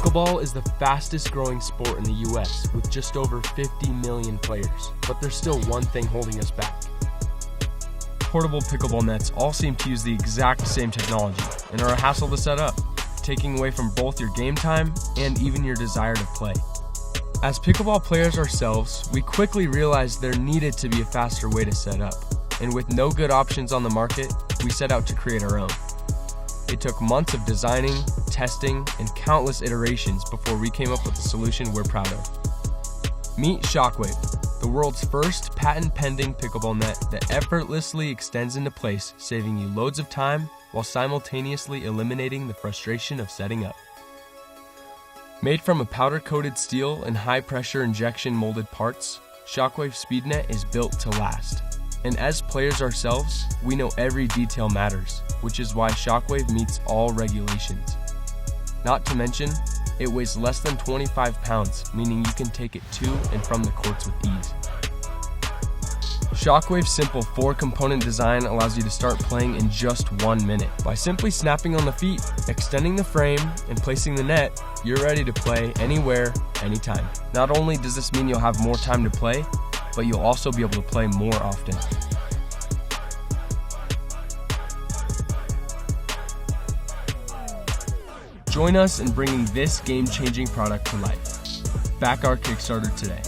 Pickleball is the fastest growing sport in the US with just over 50 million players, but there's still one thing holding us back. Portable pickleball nets all seem to use the exact same technology and are a hassle to set up, taking away from both your game time and even your desire to play. As pickleball players ourselves, we quickly realized there needed to be a faster way to set up, and with no good options on the market, we set out to create our own. It took months of designing, testing, and countless iterations before we came up with a solution we're proud of. Meet Shockwave, the world's first patent-pending pickleball net that effortlessly extends into place, saving you loads of time while simultaneously eliminating the frustration of setting up. Made from a powder-coated steel and high-pressure injection molded parts, Shockwave Speed Net is built to last. And as players ourselves, we know every detail matters, which is why Shockwave meets all regulations. Not to mention, it weighs less than 25 pounds, meaning you can take it to and from the courts with ease. Shockwave's simple 4-component design allows you to start playing in just 1 minute. By simply snapping on the feet, extending the frame, and placing the net, you're ready to play anywhere, anytime. Not only does this mean you'll have more time to play, but you'll also be able to play more often. Join us in bringing this game-changing product to life. Back our Kickstarter today.